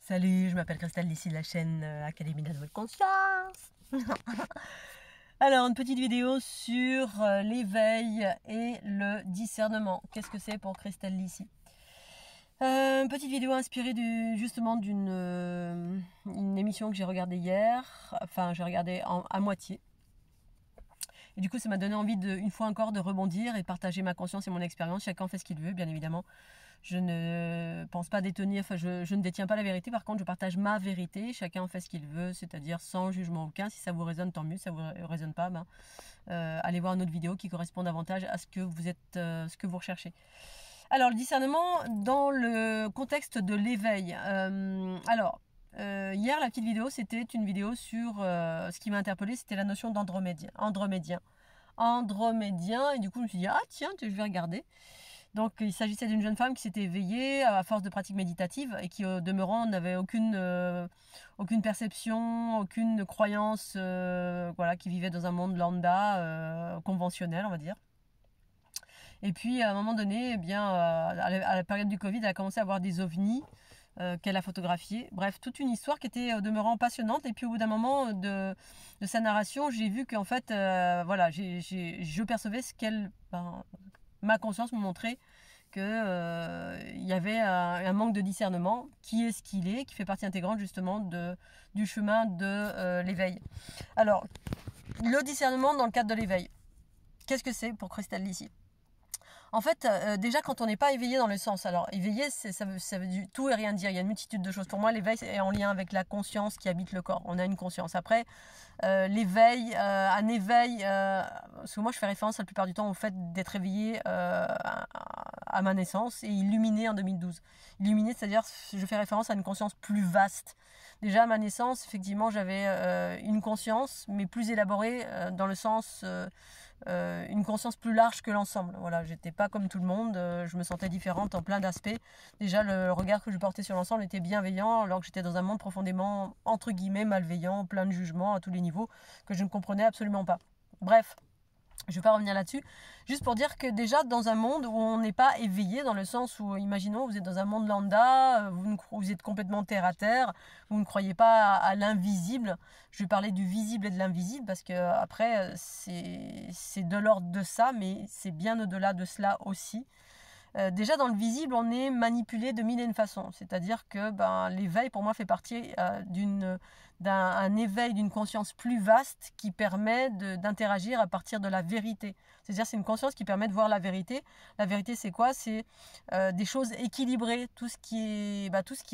Salut, je m'appelle Christelle d'ici de la chaîne Académie de la Nouvelle Conscience. Alors, une petite vidéo sur l'éveil et le discernement. Qu'est-ce que c'est pour Christelle d'ici? Une petite vidéo inspirée justement d'une une émission que j'ai regardée hier. Enfin, j'ai regardé à moitié. Et du coup, ça m'a donné envie, une fois encore, de rebondir et de partager ma conscience et mon expérience. Chacun fait ce qu'il veut, bien évidemment. Je ne pense pas détenir, enfin, je ne détiens pas la vérité. Par contre, je partage ma vérité. Chacun fait ce qu'il veut, c'est-à-dire sans jugement aucun. Si ça vous résonne, tant mieux. Si ça vous résonne pas, allez voir une autre vidéo qui correspond davantage à ce que vous êtes, ce que vous recherchez. Alors, le discernement dans le contexte de l'éveil. Hier, la petite vidéo, c'était une vidéo sur ce qui m'a interpellée, c'était la notion d'andromédien. Andromédien, et du coup, je me suis dit, ah tiens, je vais regarder. Donc, il s'agissait d'une jeune femme qui s'était éveillée à force de pratiques méditatives et qui, au demeurant, n'avait aucune perception, aucune croyance, voilà, qui vivait dans un monde lambda, conventionnel, on va dire. Et puis, à un moment donné, à la période du Covid, elle a commencé à avoir des ovnis qu'elle a photographiés. Bref, toute une histoire qui était au demeurant passionnante. Et puis, au bout d'un moment de sa narration, j'ai vu qu'en fait, voilà, je percevais ce qu'elle... ma conscience me montrait qu'il y avait un manque de discernement, qui est ce qu'il est, qui fait partie intégrante justement du chemin de l'éveil. Alors, le discernement dans le cadre de l'éveil, qu'est-ce que c'est pour Christelle ici? En fait, déjà quand on n'est pas éveillé dans le sens, alors éveillé, ça veut tout et rien dire, il y a une multitude de choses. Pour moi, l'éveil est en lien avec la conscience qui habite le corps, on a une conscience. Après, l'éveil, un éveil, parce que moi je fais référence la plupart du temps au fait d'être éveillé à ma naissance et illuminé en 2012. Illuminé, c'est-à-dire je fais référence à une conscience plus vaste. Déjà à ma naissance, effectivement, j'avais une conscience, mais plus élaborée dans le sens... une conscience plus large que l'ensemble. Voilà, j'étais pas comme tout le monde, je me sentais différente en plein d'aspects. Déjà, le regard que je portais sur l'ensemble était bienveillant, alors que j'étais dans un monde profondément, entre guillemets, malveillant, plein de jugements à tous les niveaux, que je ne comprenais absolument pas. Bref. Je ne vais pas revenir là-dessus, juste pour dire que déjà dans un monde où on n'est pas éveillé, dans le sens où, imaginons, vous êtes dans un monde lambda, vous êtes complètement terre à terre, vous ne croyez pas à l'invisible. Je vais parler du visible et de l'invisible parce que après c'est de l'ordre de ça, mais c'est bien au-delà de cela aussi. Déjà dans le visible, on est manipulé de mille et une façons. C'est-à-dire que l'éveil, pour moi, fait partie d'un éveil d'une conscience plus vaste qui permet d'interagir à partir de la vérité. C'est-à-dire c'est une conscience qui permet de voir la vérité. La vérité, c'est quoi? C'est des choses équilibrées, tout ce qui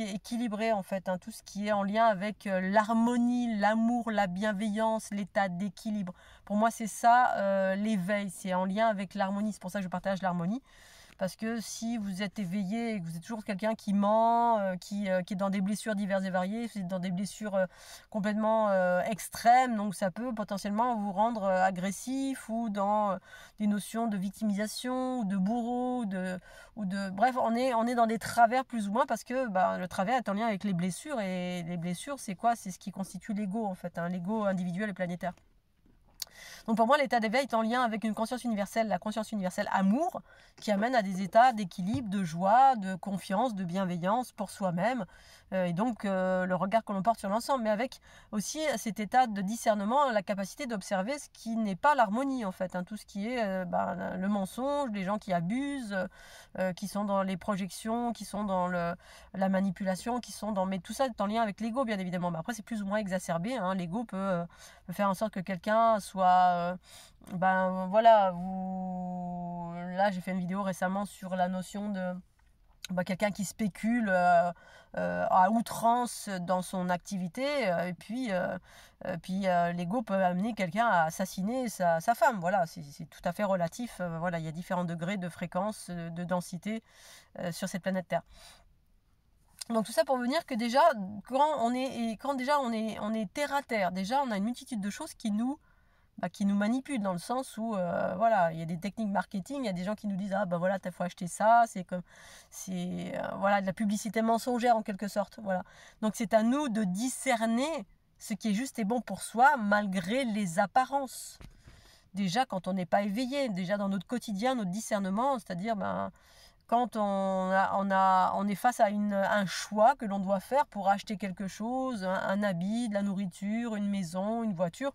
est équilibré en fait, hein, tout ce qui est en lien avec l'harmonie, l'amour, la bienveillance, l'état d'équilibre. Pour moi, c'est ça l'éveil, c'est en lien avec l'harmonie. C'est pour ça que je partage l'harmonie. Parce que si vous êtes éveillé et que vous êtes toujours quelqu'un qui ment, qui est dans des blessures diverses et variées, vous êtes dans des blessures complètement extrêmes, donc ça peut potentiellement vous rendre agressif ou dans des notions de victimisation, ou de bourreau, bref, on est dans des travers plus ou moins parce que le travers est en lien avec les blessures et les blessures, c'est quoi? C'est ce qui constitue l'ego en fait, hein, l'ego individuel et planétaire. Donc pour moi, l'état d'éveil est en lien avec une conscience universelle, la conscience universelle amour, qui amène à des états d'équilibre, de joie, de confiance, de bienveillance pour soi-même, et donc le regard que l'on porte sur l'ensemble, mais avec aussi cet état de discernement, la capacité d'observer ce qui n'est pas l'harmonie en fait, hein, tout ce qui est le mensonge, les gens qui abusent, qui sont dans les projections, qui sont dans la manipulation, mais tout ça est en lien avec l'ego bien évidemment, mais après c'est plus ou moins exacerbé, hein, l'ego peut faire en sorte que quelqu'un soit voilà, là j'ai fait une vidéo récemment sur la notion de quelqu'un qui spécule à outrance dans son activité, et puis l'ego peut amener quelqu'un à assassiner sa femme. Voilà, c'est tout à fait relatif. Voilà, il y a différents degrés de fréquence, de densité sur cette planète Terre. Donc tout ça pour venir que déjà, quand on est terre à terre, déjà on a une multitude de choses qui nous manipulent, dans le sens où voilà, il y a des techniques marketing, il y a des gens qui nous disent voilà, il faut acheter ça, c'est voilà, de la publicité mensongère en quelque sorte, voilà. Donc c'est à nous de discerner ce qui est juste et bon pour soi malgré les apparences. Déjà quand on n'est pas éveillé, déjà dans notre quotidien, notre discernement, c'est-à-dire quand on est face à un choix que l'on doit faire pour acheter quelque chose, un habit, de la nourriture, une maison, une voiture.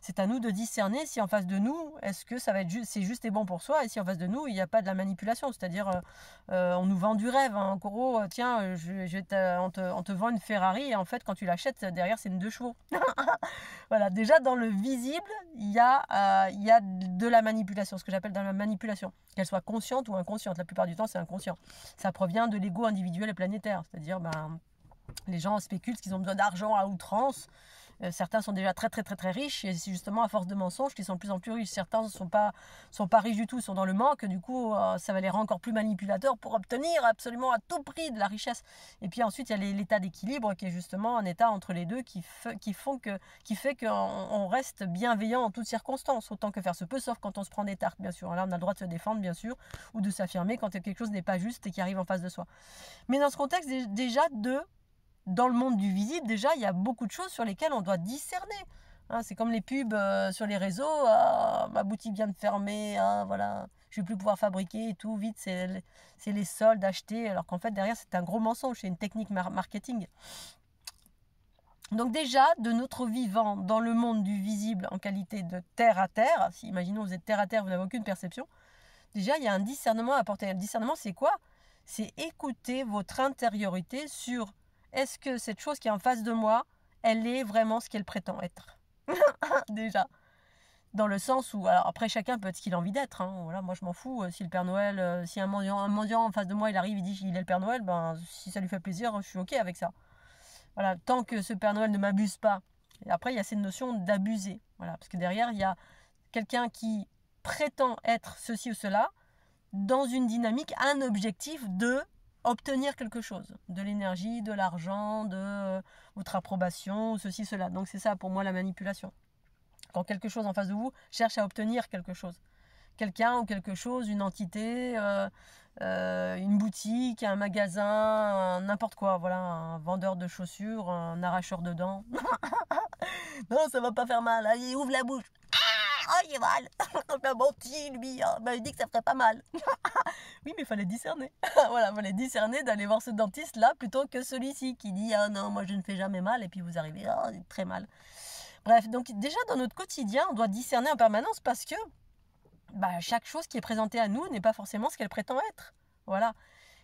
C'est à nous de discerner si en face de nous, est-ce que ça va être c'est juste et bon pour soi, et si en face de nous, il n'y a pas de la manipulation, c'est-à-dire on nous vend du rêve, hein. En gros, tiens, on te vend une Ferrari, et en fait, quand tu l'achètes, derrière, c'est une 2 chevaux. Voilà, déjà dans le visible, il y a de la manipulation, ce que j'appelle de la manipulation, qu'elle soit consciente ou inconsciente. La plupart du temps, c'est inconscient. Ça provient de l'ego individuel et planétaire, c'est-à-dire les gens spéculent qu'ils ont besoin d'argent à outrance. Certains sont déjà très très très très riches, et c'est justement à force de mensonges qu'ils sont de plus en plus riches. Certains ne sont pas riches du tout, sont dans le manque, du coup ça va les rendre encore plus manipulateurs pour obtenir absolument à tout prix de la richesse. Et puis ensuite il y a l'état d'équilibre qui est justement un état entre les deux qui fait qu'on reste bienveillant en toutes circonstances, autant que faire se peut, sauf quand on se prend des tartes bien sûr. Là on a le droit de se défendre bien sûr, ou de s'affirmer quand quelque chose n'est pas juste et qui arrive en face de soi. Mais dans ce contexte déjà dans le monde du visible, déjà, il y a beaucoup de choses sur lesquelles on doit discerner. Hein, c'est comme les pubs sur les réseaux. Ah, ma boutique vient de fermer. Ah, voilà, je ne vais plus pouvoir fabriquer et tout. Vite, c'est les soldes achetés. Alors qu'en fait, derrière, c'est un gros mensonge. C'est une technique marketing. Donc déjà, de notre vivant dans le monde du visible en qualité de terre à terre, si imaginons vous êtes terre à terre, vous n'avez aucune perception, déjà, il y a un discernement à apporter. Le discernement, c'est quoi? C'est écouter votre intériorité sur... Est-ce que cette chose qui est en face de moi, elle est vraiment ce qu'elle prétend être? Déjà. Dans le sens où, alors après chacun peut être ce qu'il a envie d'être. Hein. Voilà, moi je m'en fous. Si le Père Noël, si un mendiant en face de moi, il arrive, il dit qu'il est le Père Noël, ben si ça lui fait plaisir, je suis ok avec ça. Voilà, tant que ce Père Noël ne m'abuse pas. Et après, il y a cette notion d'abuser. Voilà, parce que derrière, il y a quelqu'un qui prétend être ceci ou cela dans une dynamique, un objectif de obtenir quelque chose, de l'énergie, de l'argent, de votre approbation, ceci, cela. Donc c'est ça pour moi la manipulation. Quand quelque chose en face de vous cherche à obtenir quelque chose. Quelqu'un ou quelque chose, une entité, une boutique, un magasin, n'importe quoi. Voilà, un vendeur de chaussures, un arracheur de dents. Non, ça va pas faire mal. Allez, ouvre la bouche. Oh, il est mal. Il m'a menti, lui. Il dit que ça ferait pas mal. Oui, mais il fallait discerner. Voilà, il fallait discerner d'aller voir ce dentiste-là plutôt que celui-ci qui dit « Ah non, moi je ne fais jamais mal » et puis vous arrivez « Ah, très mal ». Bref, donc déjà dans notre quotidien, on doit discerner en permanence parce que chaque chose qui est présentée à nous n'est pas forcément ce qu'elle prétend être. Voilà.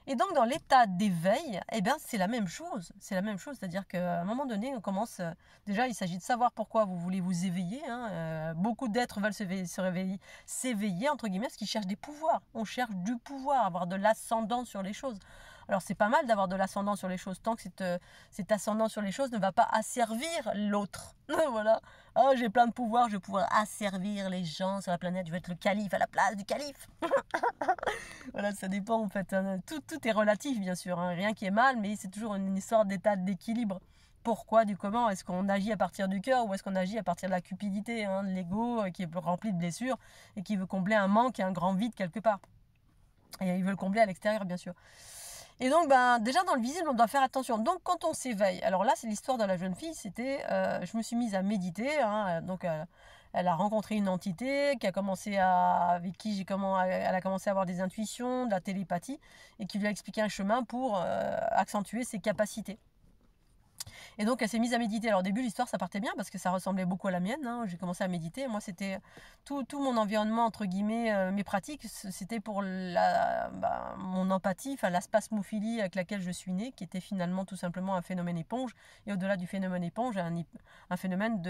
Et donc dans l'état d'éveil, c'est la même chose. C'est la même chose, c'est-à-dire qu'à un moment donné, on commence... déjà, il s'agit de savoir pourquoi vous voulez vous éveiller. Hein. Beaucoup d'êtres veulent s'éveiller, entre guillemets, parce qu'ils cherchent des pouvoirs. On cherche du pouvoir, avoir de l'ascendant sur les choses. Alors c'est pas mal d'avoir de l'ascendant sur les choses, tant que cet ascendant sur les choses ne va pas asservir l'autre. Voilà. Oh, j'ai plein de pouvoirs, je vais pouvoir asservir les gens sur la planète, je vais être le calife à la place du calife. Voilà, ça dépend en fait. Tout est relatif bien sûr, hein. Rien qui est mal, mais c'est toujours une histoire d'état d'équilibre. Pourquoi, du comment? Est-ce qu'on agit à partir du cœur ou est-ce qu'on agit à partir de la cupidité, hein, de l'ego qui est rempli de blessures et qui veut combler un manque et un grand vide quelque part. Et il veut le combler à l'extérieur bien sûr. Et donc, déjà dans le visible, on doit faire attention. Donc, quand on s'éveille, alors là, c'est l'histoire de la jeune fille, c'était, je me suis mise à méditer, hein, donc elle a rencontré une entité avec qui elle a commencé à avoir des intuitions, de la télépathie, et qui lui a expliqué un chemin pour accentuer ses capacités. Et donc elle s'est mise à méditer. Alors au début l'histoire ça partait bien parce que ça ressemblait beaucoup à la mienne, hein. J'ai commencé à méditer. Moi c'était tout mon environnement entre guillemets, mes pratiques, c'était pour mon empathie, enfin la spasmophilie avec laquelle je suis née, qui était finalement tout simplement un phénomène éponge. Et au-delà du phénomène éponge, un phénomène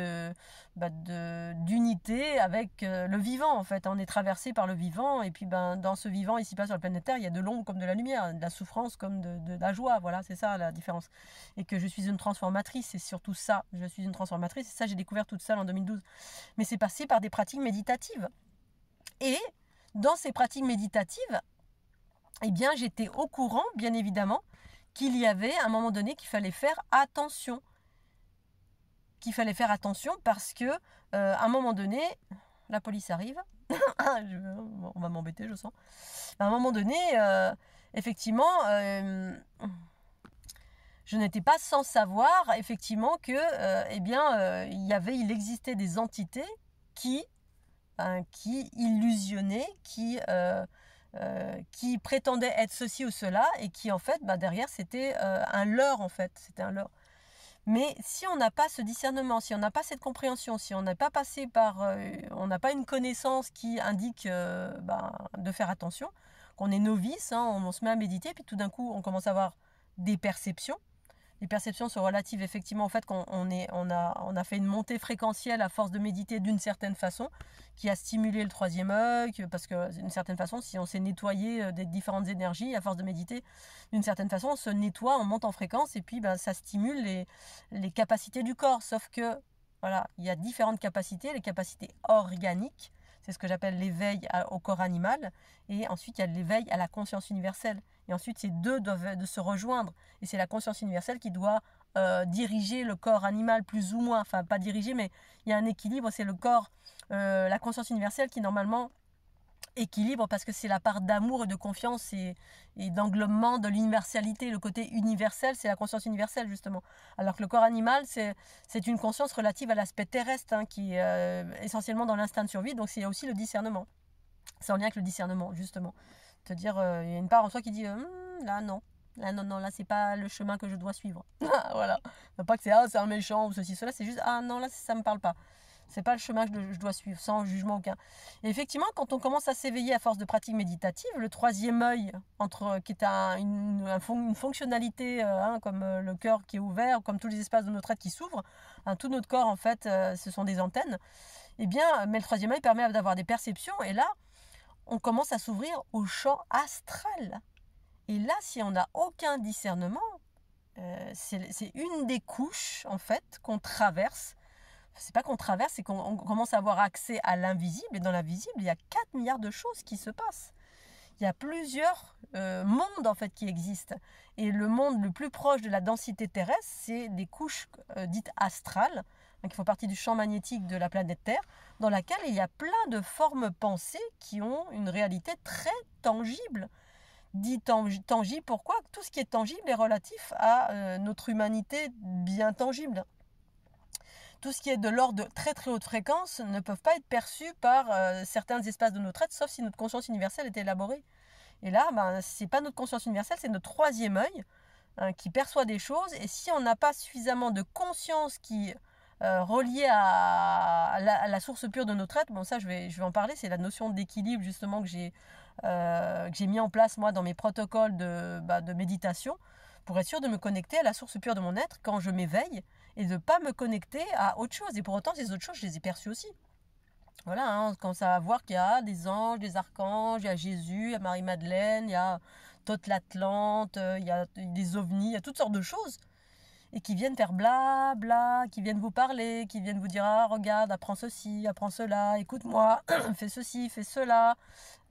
d'unité avec le vivant en fait. On est traversé par le vivant et puis dans ce vivant ici-bas sur la planète Terre, il y a de l'ombre comme de la lumière, de la souffrance comme de la joie. Voilà, c'est ça la différence. Et que je suis une transformatrice, c'est surtout ça. Je suis une transformatrice et ça j'ai découvert toute seule en 2012. Mais c'est passé par des pratiques méditatives. Et dans ces pratiques méditatives, j'étais au courant, bien évidemment, qu'il y avait à un moment donné qu'il fallait faire attention. Parce que à un moment donné, la police arrive. On va m'embêter, je sens. À un moment donné, effectivement, je n'étais pas sans savoir effectivement que il existait des entités qui illusionnaient, qui qui prétendaient être ceci ou cela et qui en fait derrière c'était un leurre en fait, c'était un leurre. Mais si on n'a pas ce discernement, si on n'a pas cette compréhension, si on n'est pas passé par, on n'a pas une connaissance qui indique de faire attention, qu'on est novice, hein, on se met à méditer, puis tout d'un coup on commence à avoir des perceptions. Les perceptions sont relatives effectivement au fait on a fait une montée fréquentielle à force de méditer d'une certaine façon, qui a stimulé le troisième œil, parce que d'une certaine façon, si on s'est nettoyé des différentes énergies, à force de méditer, d'une certaine façon, on se nettoie, on monte en fréquence, et puis ça stimule les capacités du corps. Sauf que, voilà, il y a différentes capacités, les capacités organiques, c'est ce que j'appelle l'éveil au corps animal, et ensuite il y a l'éveil à la conscience universelle. Et ensuite, ces deux doivent se rejoindre. Et c'est la conscience universelle qui doit diriger le corps animal plus ou moins. Enfin, pas diriger, mais il y a un équilibre. C'est le corps, la conscience universelle qui normalement équilibre parce que c'est la part d'amour et de confiance et d'englobement de l'universalité. Le côté universel, c'est la conscience universelle justement. Alors que le corps animal, c'est une conscience relative à l'aspect terrestre hein, qui est essentiellement dans l'instinct de survie. Donc c'est aussi le discernement. C'est en lien avec le discernement justement. Te dire, il y a une part en soi qui dit là non, là c'est pas le chemin que je dois suivre. Voilà. Non, pas que c'est un méchant ou ceci, cela, c'est juste non, là ça me parle pas. C'est pas le chemin que je dois suivre, sans jugement aucun. Et effectivement, quand on commence à s'éveiller à force de pratique méditative, le troisième œil, qui est une fonctionnalité, comme le cœur qui est ouvert, comme tous les espaces de notre être qui s'ouvrent, tout notre corps en fait, ce sont des antennes. Eh bien, mais le troisième œil permet d'avoir des perceptions, et là, on commence à s'ouvrir au champ astral. Et là, si on n'a aucun discernement, c'est une des couches, en fait, qu'on traverse. C'est pas qu'on traverse, c'est qu'on commence à avoir accès à l'invisible. Et dans l'invisible, il y a 4 milliards de choses qui se passent. Il y a plusieurs mondes, en fait, qui existent. Et le monde le plus proche de la densité terrestre, c'est des couches dites astrales, qui font partie du champ magnétique de la planète Terre, dans laquelle il y a plein de formes pensées qui ont une réalité très tangible. Dit tangible, pourquoi ? Tout ce qui est tangible est relatif à notre humanité bien tangible. Tout ce qui est de l'ordre de très très haute fréquence ne peuvent pas être perçus par certains espaces de notre être, sauf si notre conscience universelle est élaborée. Et là, c'est pas notre conscience universelle, c'est notre troisième œil qui perçoit des choses. Et si on n'a pas suffisamment de conscience qui reliée à la source pure de notre être, bon ça je vais en parler, c'est la notion d'équilibre justement que j'ai mis en place moi dans mes protocoles de méditation pour être sûr de me connecter à la source pure de mon être quand je m'éveille et de ne pas me connecter à autre chose. Et pour autant, ces autres choses, je les ai perçues aussi. Voilà, on commence à voir qu'il y a des anges, des archanges, il y a Jésus, il y a Marie-Madeleine, il y a toute l'Atlante, il y a des ovnis, il y a toutes sortes de choses. Et qui viennent faire bla bla, qui viennent vous parler, qui viennent vous dire regarde, apprends ceci, apprends cela, écoute-moi, fais ceci, fais cela,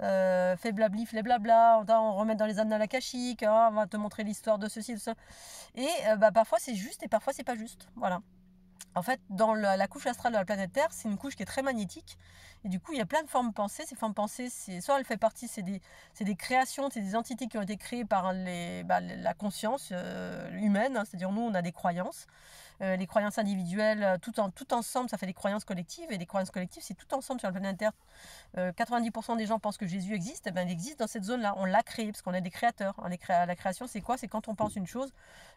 fais blabli, fais blabla, on remet dans les annales akashiques, on va te montrer l'histoire de ceci, de cela. Et parfois c'est juste et parfois c'est pas juste. Voilà. En fait, dans la couche astrale de la planète Terre, c'est une couche qui est très magnétique. Et du coup, il y a plein de formes pensées. Ces formes pensées, soit elle fait partie, c'est des créations, c'est des entités qui ont été créées par la conscience humaine. Hein, c'est-à-dire, nous, on a des croyances. Les croyances individuelles, tout ensemble, ça fait des croyances collectives. Et les croyances collectives, c'est tout ensemble sur la planète Terre. 90% des gens pensent que Jésus existe. Il existe dans cette zone-là. On l'a créé parce qu'on est des créateurs. La création, c'est quoi ? C'est quand on pense une chose.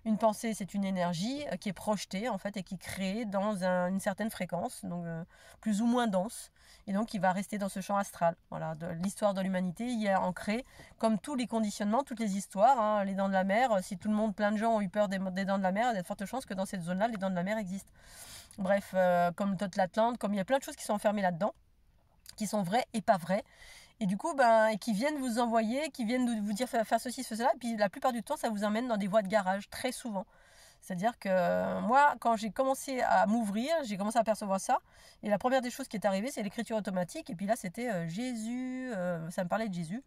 Une pensée, c'est une énergie qui est projetée, en fait, et qui est créée dans une certaine fréquence, donc plus ou moins dense. Et donc, il va rester dans ce champ astral. Voilà, de l'histoire de l'humanité, il y a ancré, comme tous les conditionnements, toutes les histoires, les dents de la mer. Si tout le monde, plein de gens ont eu peur des dents de la mer, il y a de fortes chances que dans cette zone-là, les dents de la mer existent. Bref, comme toute l'Atlante, comme il y a plein de choses qui sont enfermées là-dedans, qui sont vraies et pas vraies. Et du coup, et qui viennent vous envoyer, qui viennent vous dire faire ceci, faire cela. Et puis la plupart du temps, ça vous emmène dans des voies de garage, très souvent. C'est-à-dire que moi, quand j'ai commencé à m'ouvrir, j'ai commencé à percevoir ça. Et la première des choses qui est arrivée, c'est l'écriture automatique. Et puis là, c'était Jésus, ça me parlait de Jésus.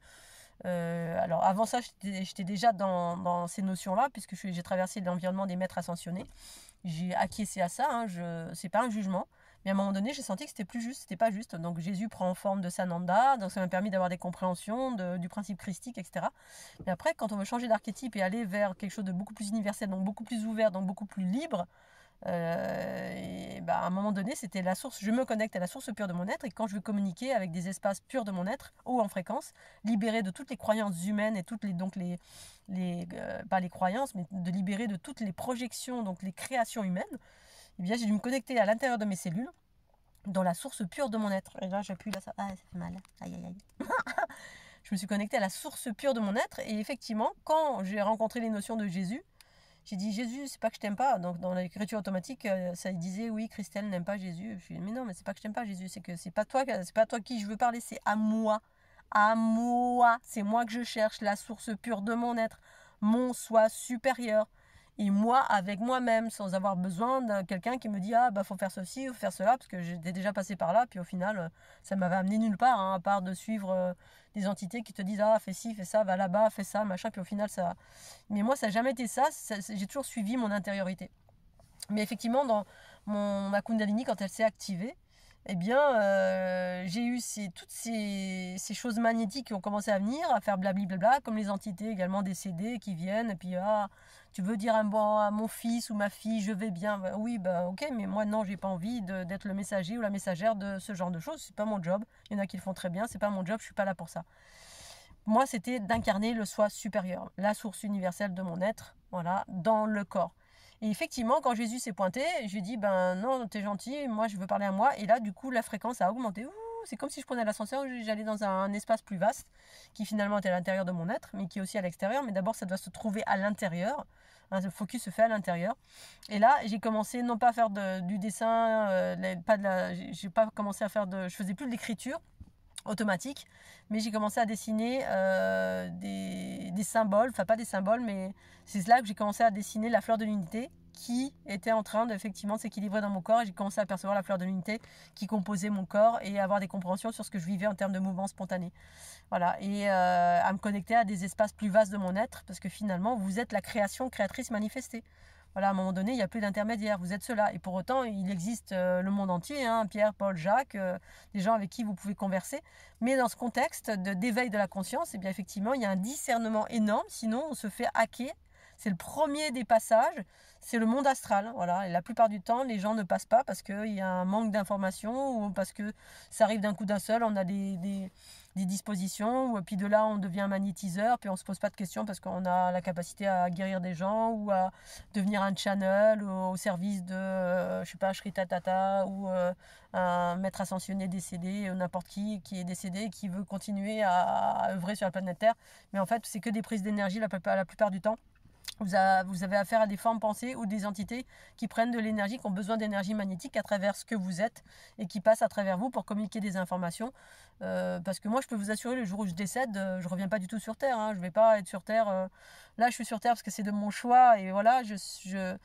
Alors avant ça, j'étais déjà dans ces notions-là, puisque j'ai traversé l'environnement des maîtres ascensionnés. J'ai acquiescé à ça, c'est pas un jugement. Mais à un moment donné, j'ai senti que c'était plus juste, c'était pas juste. Donc Jésus prend en forme de Sananda, donc ça m'a permis d'avoir des compréhensions du principe christique, etc. Mais après, quand on veut changer d'archétype et aller vers quelque chose de beaucoup plus universel, donc beaucoup plus ouvert, donc beaucoup plus libre, Et bah, à un moment donné, c'était la source. Je me connecte à la source pure de mon être, et quand je veux communiquer avec des espaces purs de mon être, haut en fréquence, libérés de toutes les croyances humaines et toutes pas les croyances, mais de libérer de toutes les projections, donc les créations humaines, eh bien, j'ai dû me connecter à l'intérieur de mes cellules, dans la source pure de mon être. Et là, j'appuie là, ça fait mal. Aïe, aïe, aïe. Je me suis connectée à la source pure de mon être, et effectivement, quand j'ai rencontré les notions de Jésus, j'ai dit Jésus, c'est pas que je t'aime pas. Donc dans l'écriture automatique, ça disait oui, Christelle n'aime pas Jésus. Je lui ai dit mais non, mais c'est pas que je t'aime pas Jésus, c'est que c'est pas à toi qui je veux parler, c'est à moi. À moi, c'est moi que je cherche, la source pure de mon être, mon soi supérieur. Et moi, avec moi-même, sans avoir besoin de quelqu'un qui me dit ah bah faut faire ceci ou faire cela, parce que j'étais déjà passé par là, puis au final, ça m'avait amené nulle part, hein, à part de suivre des entités qui te disent ah fais ci, fais ça, va là-bas, fais ça, machin, puis au final ça. Mais moi, ça n'a jamais été ça, j'ai toujours suivi mon intériorité. Mais effectivement, dans ma Kundalini, quand elle s'est activée, eh bien, j'ai eu toutes ces choses magnétiques qui ont commencé à venir, à faire blablabla, comme les entités également décédées qui viennent, et puis, ah, tu veux dire à mon fils ou ma fille, je vais bien, bah, oui, bah ok, mais moi non, j'ai pas envie d'être le messager ou la messagère de ce genre de choses, c'est pas mon job, il y en a qui le font très bien, c'est pas mon job, je suis pas là pour ça. Moi, c'était d'incarner le soi supérieur, la source universelle de mon être, voilà, dans le corps. Et effectivement, quand Jésus s'est pointé, je lui ai dit, ben non, t'es gentil, moi je veux parler à moi. Et là, du coup, la fréquence a augmenté. Ouh, c'est comme si je prenais l'ascenseur, j'allais dans un espace plus vaste, qui finalement était à l'intérieur de mon être, mais qui est aussi à l'extérieur. Mais d'abord, ça doit se trouver à l'intérieur. Hein, le focus se fait à l'intérieur. Et là, j'ai commencé non pas à faire du dessin, j'ai pas commencé à faire je faisais plus de l'écriture automatique, mais j'ai commencé à dessiner des symboles, enfin pas des symboles, mais c'est là que j'ai commencé à dessiner la fleur de l'unité qui était en train d'effectivement s'équilibrer dans mon corps, et j'ai commencé à percevoir la fleur de l'unité qui composait mon corps et avoir des compréhensions sur ce que je vivais en termes de mouvement spontané. Voilà, et à me connecter à des espaces plus vastes de mon être, parce que finalement, vous êtes la création créatrice manifestée. Voilà, à un moment donné, il n'y a plus d'intermédiaire, vous êtes ceux-là. Et pour autant, il existe le monde entier, hein, Pierre, Paul, Jacques, des gens avec qui vous pouvez converser. Mais dans ce contexte d'éveil de la conscience, eh bien effectivement, il y a un discernement énorme, sinon on se fait hacker. C'est le premier des passages, c'est le monde astral. Voilà. Et la plupart du temps, les gens ne passent pas parce qu'il y a un manque d'informations ou parce que ça arrive d'un coup d'un seul, on a des dispositions, puis de là on devient un magnétiseur, puis on se pose pas de questions parce qu'on a la capacité à guérir des gens ou à devenir un channel au service de, je sais pas, Shri Tatata ou un maître ascensionné décédé, n'importe qui est décédé et qui veut continuer à œuvrer sur la planète Terre. Mais en fait, c'est que des prises d'énergie la plupart du temps. Vous avez affaire à des formes pensées ou des entités qui prennent de l'énergie, qui ont besoin d'énergie magnétique à travers ce que vous êtes et qui passent à travers vous pour communiquer des informations. Parce que moi, je peux vous assurer, le jour où je décède, je ne reviens pas du tout sur Terre. Hein. Je ne vais pas être sur Terre. Là, je suis sur Terre parce que c'est de mon choix. Et voilà, il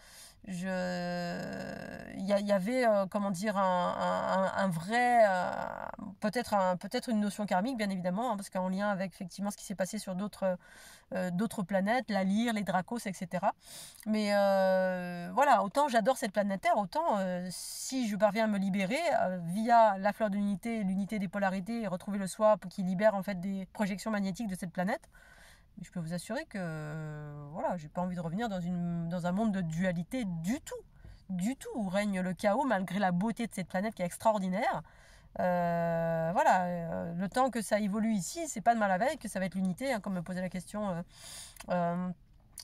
y avait comment dire un vrai peut-être une notion karmique bien évidemment, hein, parce qu'en lien avec effectivement ce qui s'est passé sur d'autres planètes, la Lyre, les Dracos, etc. Mais voilà, autant j'adore cette planète Terre, autant si je parviens à me libérer via la fleur de l'unité, l'unité des polarités, et retrouver le soi qui libère en fait des projections magnétiques de cette planète, je peux vous assurer que voilà, j'ai pas envie de revenir dans un monde de dualité du tout, où règne le chaos malgré la beauté de cette planète qui est extraordinaire. Voilà, le temps que ça évolue ici, c'est pas de mal à veille que ça va être l'unité, hein, comme me posait la question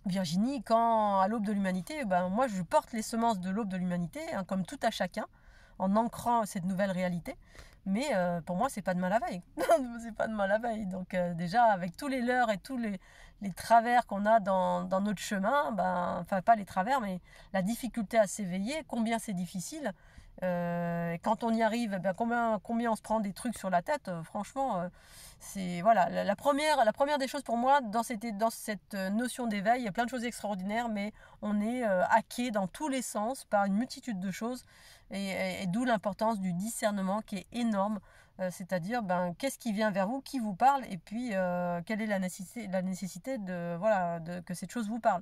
Virginie, quand à l'aube de l'humanité, ben, moi je porte les semences de l'aube de l'humanité, hein, comme tout à chacun, en ancrant cette nouvelle réalité. Mais pour moi, c'est pas de mal à veille. C'est pas de mal à veille. Donc déjà, avec tous les leurrs et tous les travers qu'on a dans notre chemin, ben, enfin pas les travers, mais la difficulté à s'éveiller, combien c'est difficile. Et quand on y arrive, ben, combien on se prend des trucs sur la tête, franchement, c'est voilà, la première des choses pour moi dans cette notion d'éveil, il y a plein de choses extraordinaires, mais on est hacké dans tous les sens par une multitude de choses, et d'où l'importance du discernement qui est énorme. C'est-à-dire qu'est-ce qui vient vers vous, qui vous parle, et puis quelle est la nécessité que cette chose vous parle.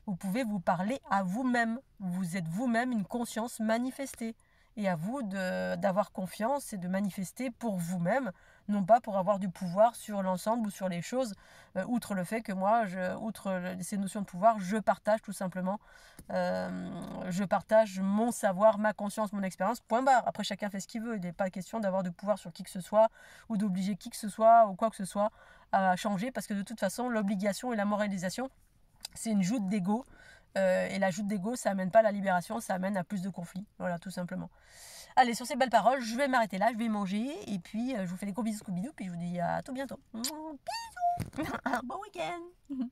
Vous pouvez vous parler à vous-même, vous êtes vous-même une conscience manifestée. et à vous d'avoir confiance et de manifester pour vous-même, non pas pour avoir du pouvoir sur l'ensemble ou sur les choses, outre le fait que moi, ces notions de pouvoir, je partage tout simplement, je partage mon savoir, ma conscience, mon expérience, point barre. Après, chacun fait ce qu'il veut, il n'est pas question d'avoir de pouvoir sur qui que ce soit, ou d'obliger qui que ce soit, ou quoi que ce soit, à changer, parce que de toute façon, l'obligation et la moralisation, c'est une joute d'ego, et la joute d'ego, ça amène pas à la libération, ça amène à plus de conflits, voilà, tout simplement. Allez, sur ces belles paroles, je vais m'arrêter là, je vais manger, et puis je vous fais des gros bisous Scooby-Doo, puis je vous dis à tout bientôt. Bisous. Bon week-end.